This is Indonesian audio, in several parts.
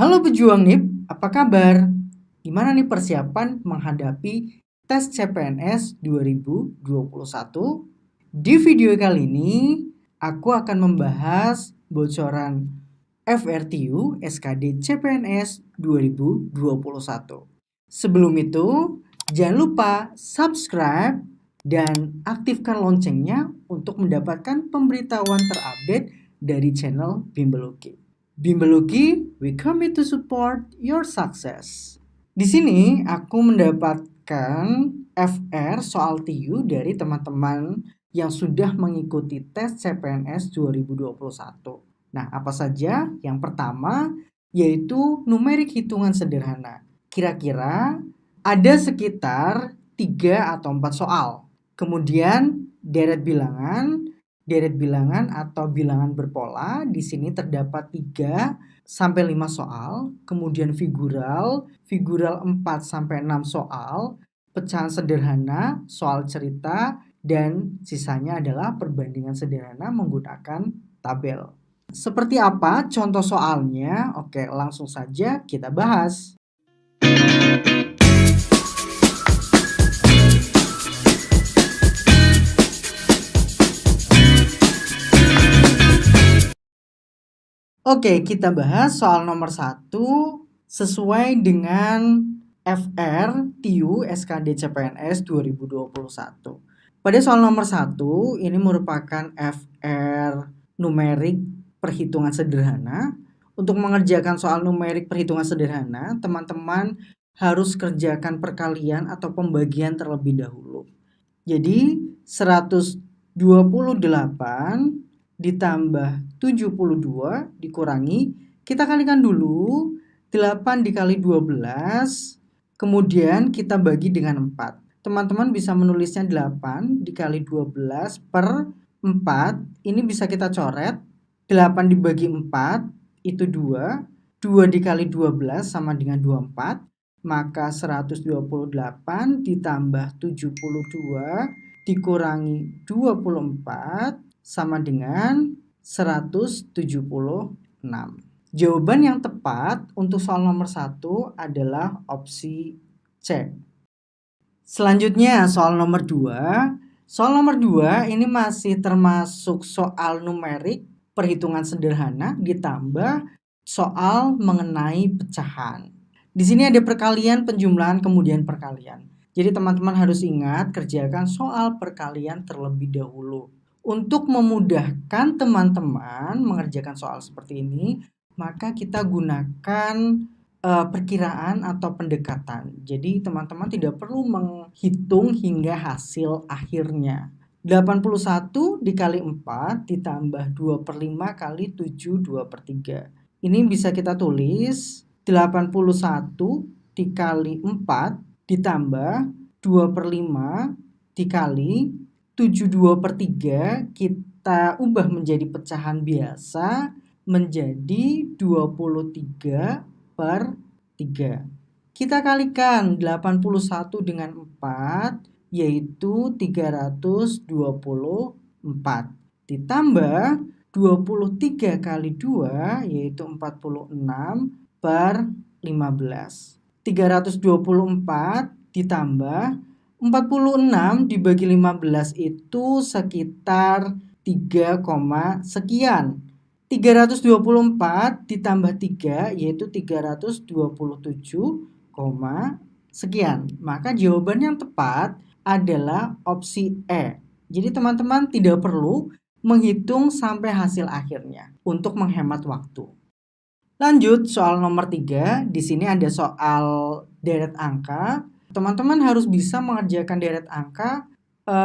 Halo pejuang NIP, apa kabar? Gimana nih persiapan menghadapi tes CPNS 2021? Di video kali ini, aku akan membahas bocoran FRTU SKD CPNS 2021. Sebelum itu, jangan lupa subscribe dan aktifkan loncengnya untuk mendapatkan pemberitahuan terupdate dari channel Bimbeluki. Bimbeluki, we commit to support your success. Di sini aku mendapatkan FR soal TU dari teman-teman yang sudah mengikuti tes CPNS 2021. Nah, apa saja? Yang pertama yaitu numerik hitungan sederhana. Kira-kira ada sekitar 3 atau 4 soal. Kemudian deret bilangan atau bilangan berpola. Di sini terdapat 3 sampai 5 soal. Kemudian figural 4 sampai 6 soal. Pecahan sederhana, soal cerita, dan sisanya adalah perbandingan sederhana menggunakan tabel. Seperti apa contoh soalnya? Oke, langsung saja kita bahas. Oke, kita bahas soal nomor 1 sesuai dengan FR TU SKD CPNS 2021. Pada soal nomor 1, ini merupakan FR numerik perhitungan sederhana. Untuk mengerjakan soal numerik perhitungan sederhana, teman-teman harus kerjakan perkalian atau pembagian terlebih dahulu. Jadi 128 ditambah 72 dikurangi, kita kalikan dulu 8 dikali 12, kemudian kita bagi dengan 4. Teman-teman bisa menulisnya 8 dikali 12 per 4, ini bisa kita coret. 8 dibagi 4 itu 2, 2 dikali 12 sama dengan 24, maka 128 ditambah 72 dikurangi 24 sama dengan 176. Jawaban yang tepat untuk soal nomor 1 adalah opsi C. Selanjutnya soal nomor 2. Soal nomor 2 ini masih termasuk soal numerik perhitungan sederhana ditambah soal mengenai pecahan. Di sini ada perkalian, penjumlahan, kemudian perkalian. Jadi teman-teman harus ingat kerjakan soal perkalian terlebih dahulu. Untuk memudahkan teman-teman mengerjakan soal seperti ini, maka kita gunakan perkiraan atau pendekatan. Jadi teman-teman tidak perlu menghitung hingga hasil akhirnya. 81 dikali 4 ditambah 2/5 kali 7 2/3. Ini bisa kita tulis 81 dikali 4 ditambah 2/5 dikali 7 2/3, kita ubah menjadi pecahan biasa menjadi 23/3. Kita kalikan 81 dengan 4 yaitu 324 ditambah 23 kali 2 yaitu 46/15. 324 ditambah 46 dibagi 15 itu sekitar 3, sekian. 324 ditambah 3 yaitu 327, sekian. Maka jawaban yang tepat adalah opsi E. Jadi teman-teman tidak perlu menghitung sampai hasil akhirnya untuk menghemat waktu. Lanjut soal nomor 3. Di sini ada soal deret angka. Teman-teman harus bisa mengerjakan deret angka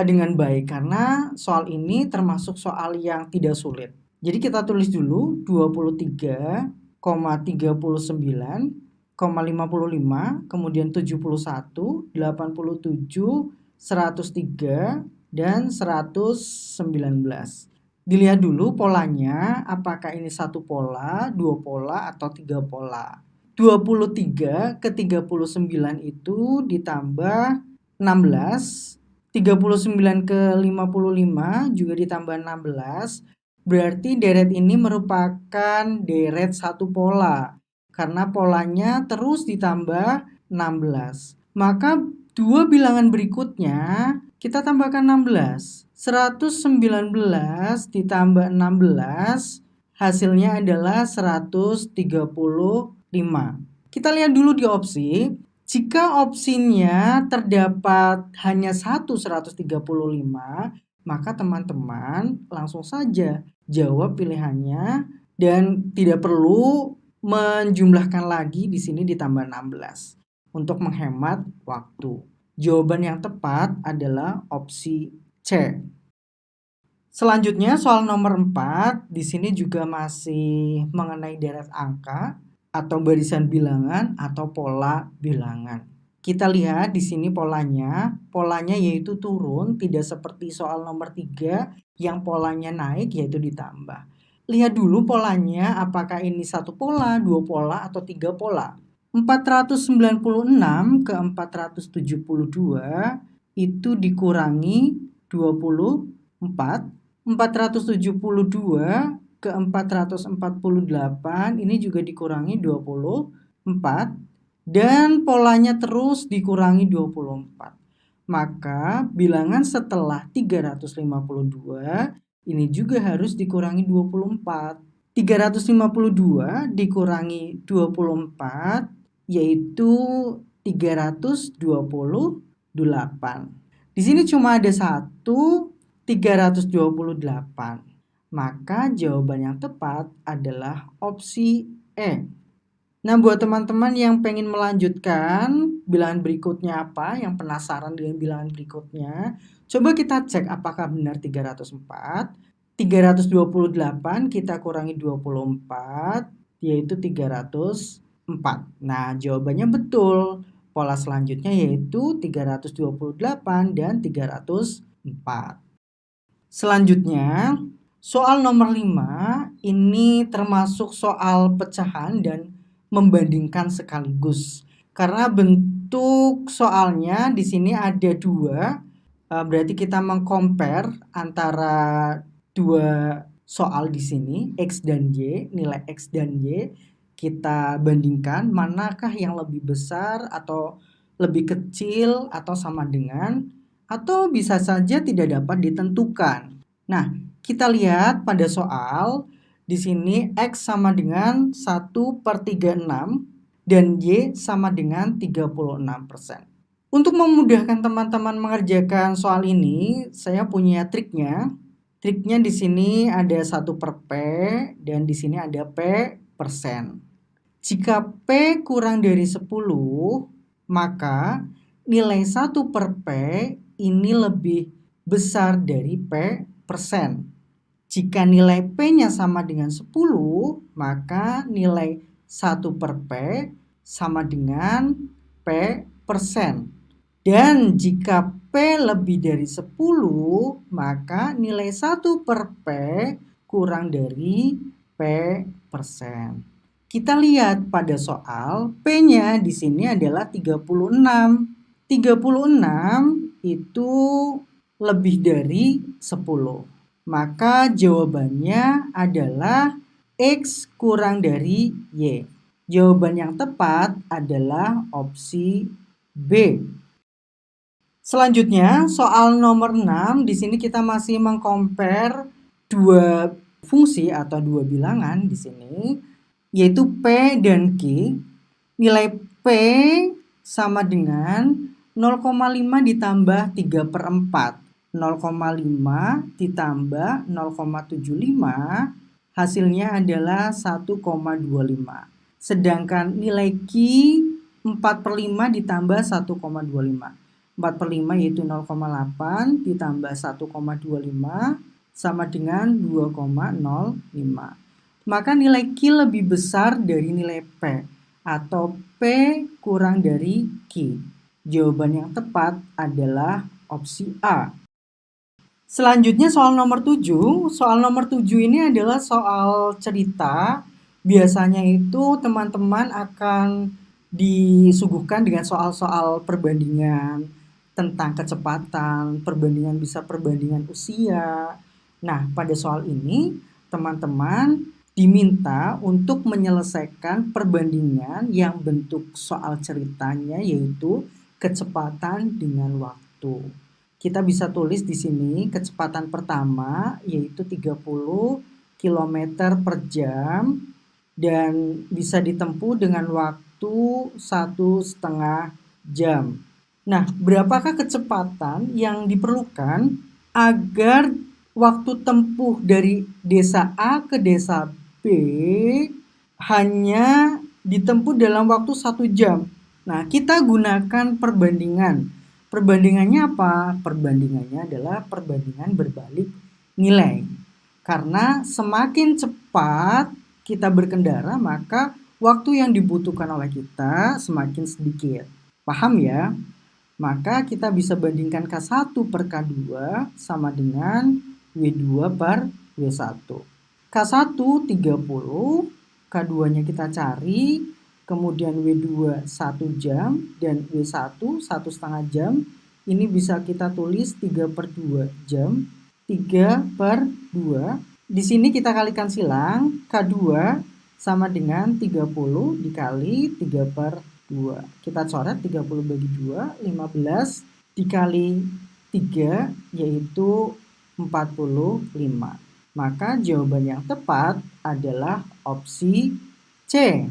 dengan baik karena soal ini termasuk soal yang tidak sulit. Jadi kita tulis dulu 23,39,55, kemudian 71, 87, 103, dan 119. Dilihat dulu polanya, apakah ini satu pola, 2 pola, atau 3 pola. 23 ke 39 itu ditambah 16, 39 ke 55 juga ditambah 16, berarti deret ini merupakan deret satu pola. karena polanya terus ditambah 16. Maka dua bilangan berikutnya kita tambahkan 16. 119 ditambah 16 hasilnya adalah 135. Kita lihat dulu di opsi. Jika opsinya terdapat hanya satu 135, maka teman-teman langsung saja jawab pilihannya dan tidak perlu menjumlahkan lagi di sini ditambah 16 untuk menghemat waktu. Jawaban yang tepat adalah opsi C. Selanjutnya soal nomor 4, di sini juga masih mengenai deret angka atau barisan bilangan atau pola bilangan. Kita lihat di sini polanya yaitu turun, tidak seperti soal nomor 3 yang polanya naik yaitu ditambah. Lihat dulu polanya, apakah ini satu pola, dua pola, atau tiga pola. 496 ke 472 itu dikurangi 24. 472 ke 448 ini juga dikurangi 24 dan polanya terus dikurangi 24. Maka bilangan setelah 352 ini juga harus dikurangi 24. 352 dikurangi 24 yaitu 328. Di sini cuma ada 328. Maka jawaban yang tepat adalah opsi E. Nah, buat teman-teman yang pengen melanjutkan bilangan berikutnya apa, yang penasaran dengan bilangan berikutnya, coba kita cek apakah benar 304. 328 kita kurangi 24 yaitu 304. Nah, jawabannya betul. Pola selanjutnya yaitu 328 dan 304. Selanjutnya, soal nomor 5 ini termasuk soal pecahan dan membandingkan sekaligus. Karena bentuk soalnya di sini ada dua, berarti kita mengcompare antara dua soal di sini, X dan Y, nilai X dan Y. Kita bandingkan manakah yang lebih besar atau lebih kecil atau sama dengan, atau bisa saja tidak dapat ditentukan. Nah, kita lihat pada soal, di sini X sama dengan 1/36 dan Y sama dengan 36%. Untuk memudahkan teman-teman mengerjakan soal ini, saya punya triknya. Triknya di sini ada 1/P dan di sini ada P persen. Jika P kurang dari 10, maka nilai 1/P ini lebih besar dari P persen. Jika nilai P-nya sama dengan 10, maka nilai 1/P sama dengan P persen. Dan jika P lebih dari 10, maka nilai 1/P kurang dari P persen. Kita lihat pada soal, P-nya di sini adalah 36. 36 itu lebih dari 10. Maka jawabannya adalah X kurang dari Y. Jawaban yang tepat adalah opsi B. Selanjutnya, soal nomor 6, di sini kita masih mengcompare dua fungsi atau dua bilangan di sini, yaitu P dan Q. Nilai P sama dengan 0,5 ditambah 3/4. 0,5 ditambah 0,75 hasilnya adalah 1,25. Sedangkan nilai Q 4/5 ditambah 1,25. 4/5 yaitu 0,8 ditambah 1,25 sama dengan 2,05. Maka nilai Q lebih besar dari nilai P atau P kurang dari Q. Jawaban yang tepat adalah opsi A. Selanjutnya soal nomor 7. Soal nomor 7 ini adalah soal cerita. Biasanya itu teman-teman akan disuguhkan dengan soal-soal perbandingan tentang kecepatan, perbandingan bisa perbandingan usia. Nah, pada soal ini teman-teman diminta untuk menyelesaikan perbandingan yang bentuk soal ceritanya yaitu kecepatan dengan waktu. Kita bisa tulis di sini kecepatan pertama yaitu 30 km per jam dan bisa ditempuh dengan waktu 1,5 jam. Nah, berapakah kecepatan yang diperlukan agar waktu tempuh dari desa A ke desa B hanya ditempuh dalam waktu 1 jam? Nah, kita gunakan perbandingan. Perbandingannya apa? Perbandingannya adalah perbandingan berbalik nilai. Karena semakin cepat kita berkendara, maka waktu yang dibutuhkan oleh kita semakin sedikit. Paham ya? Maka kita bisa bandingkan K1 per K2 sama dengan W2 per W1. K1 30, K2-nya kita cari, kemudian W2 1 jam, dan W1 1,5 jam. Ini bisa kita tulis 3 per 2 jam, 3 per 2. Di sini kita kalikan silang, K2 sama dengan 30 dikali 3 per 2. Kita coret 30 bagi 2, 15 dikali 3 yaitu 45. Maka jawaban yang tepat adalah opsi C.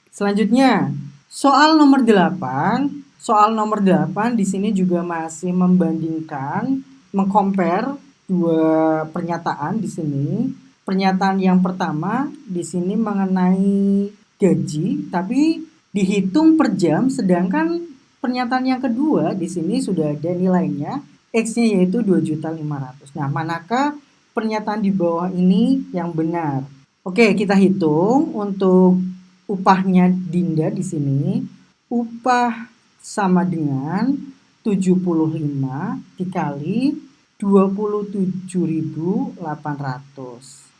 Selanjutnya, soal nomor 8. Soal nomor 8 di sini juga masih membandingkan, mengcompare dua pernyataan di sini. Pernyataan yang pertama di sini mengenai gaji, tapi dihitung per jam, sedangkan pernyataan yang kedua di sini sudah ada nilainya, X-nya yaitu 2.500.000. Nah, manakah pernyataan di bawah ini yang benar? Oke, kita hitung untuk upahnya Dinda di sini. Upah sama dengan 75 dikali 27.800.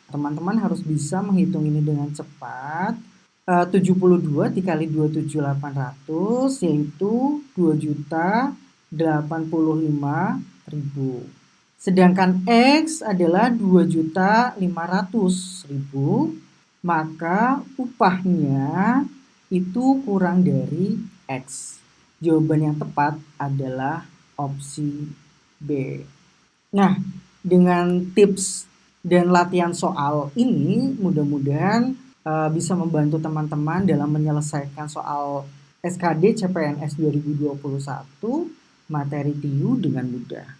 Teman-teman harus bisa menghitung ini dengan cepat. 72 dikali 27.800 yaitu 2.085.000. Sedangkan X adalah 2.500.000, maka upahnya itu kurang dari X. Jawaban yang tepat adalah opsi B. Nah, dengan tips dan latihan soal ini mudah-mudahan bisa membantu teman-teman dalam menyelesaikan soal SKD CPNS 2021 materi TIU dengan mudah.